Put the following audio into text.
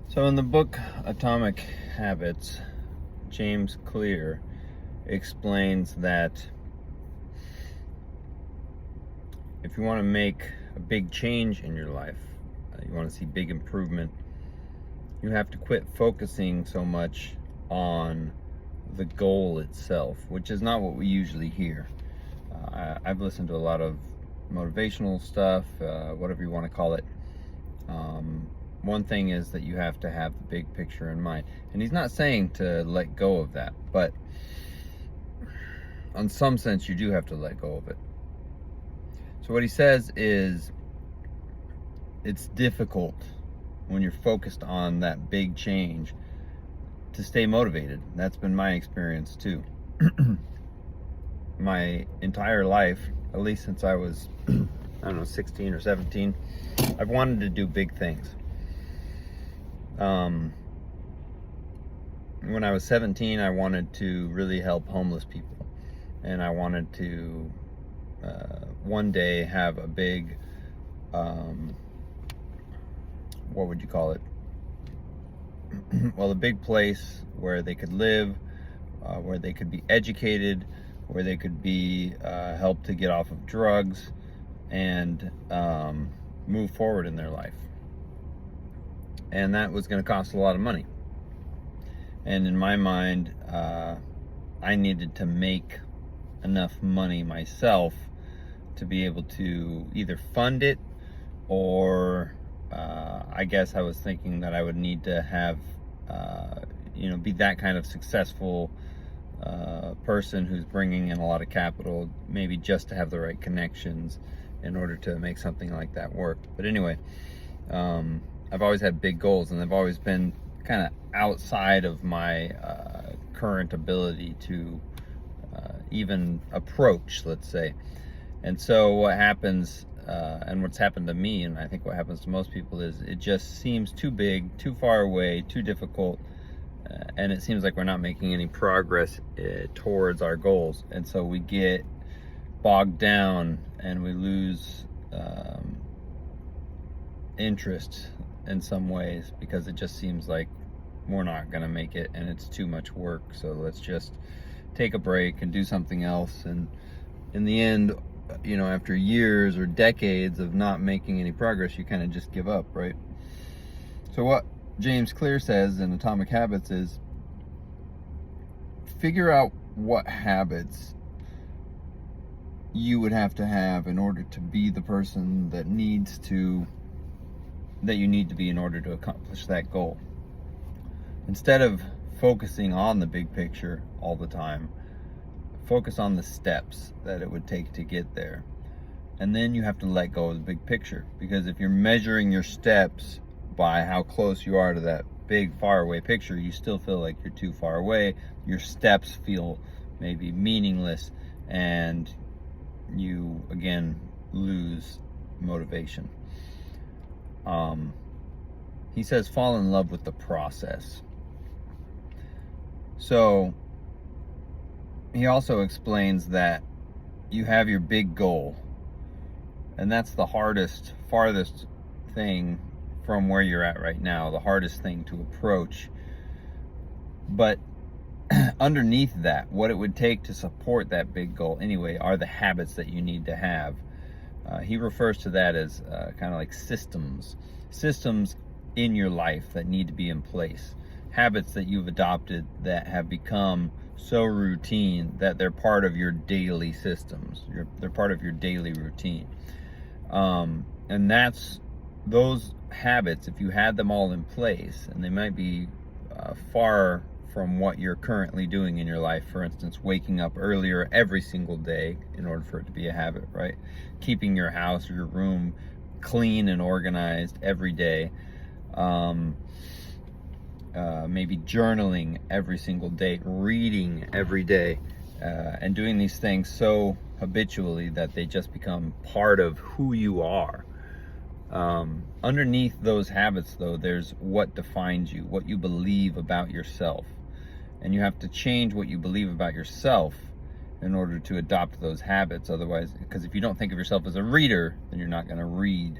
So in the book Atomic Habits, James Clear explains that if you want to make a big change in your life, you want to see big improvement, you have to quit focusing so much on the goal itself, which is not what we usually hear. I've listened to a lot of motivational stuff, whatever you want to call it. One thing is that you have to have the big picture in mind. And he's not saying to let go of that, but in some sense you do have to let go of it. So what he says is it's difficult when you're focused on that big change to stay motivated. That's been my experience too. My entire life, at least since I was, 16 or 17, I've wanted to do big things. When I was 17, I wanted to really help homeless people, and I wanted to one day have a big, what would you call it? Well, a big place where they could live, where they could be educated, where they could be helped to get off of drugs and move forward in their life. And that was going to cost a lot of money. And in my mind, I needed to make enough money myself to be able to either fund it, or I guess I was thinking that I would need to have, be that kind of successful person who's bringing in a lot of capital, maybe just to have the right connections in order to make something like that work. But anyway, I've always had big goals, and they've always been kind of outside of my current ability to even approach, let's say. And so what happens, and what's happened to me, and I think what happens to most people, is it just seems too big, too far away, too difficult, and it seems like we're not making any progress towards our goals. And so we get bogged down and we lose interest in some ways, because it just seems like we're not going to make it and it's too much work. So let's just take a break and do something else. And in the end, after years or decades of not making any progress, you kind of just give up, right? So what James Clear says in Atomic Habits is figure out what habits you would have to have in order to be the person that you need to be in order to accomplish that goal. Instead of focusing on the big picture all the time, focus on the steps that it would take to get there. And then you have to let go of the big picture, because if you're measuring your steps by how close you are to that big faraway picture, you still feel like you're too far away. Your steps feel maybe meaningless, and you again lose motivation. He says fall in love with the process. So he also explains that you have your big goal, and that's the farthest thing from where you're at right now, the hardest thing to approach. But underneath that, what it would take to support that big goal anyway are the habits that you need to have. He refers to that as kind of like systems in your life that need to be in place. Habits that you've adopted that have become so routine that they're part of your daily systems. They're part of your daily routine. And that's those habits, if you had them all in place, and they might be far from what you're currently doing in your life. For instance, waking up earlier every single day in order for it to be a habit, right? Keeping your house or your room clean and organized every day. Maybe journaling every single day, reading every day, and doing these things so habitually that they just become part of who you are. Underneath those habits, though, there's what defines you, what you believe about yourself. And you have to change what you believe about yourself in order to adopt those habits. Otherwise, because if you don't think of yourself as a reader, then you're not going to read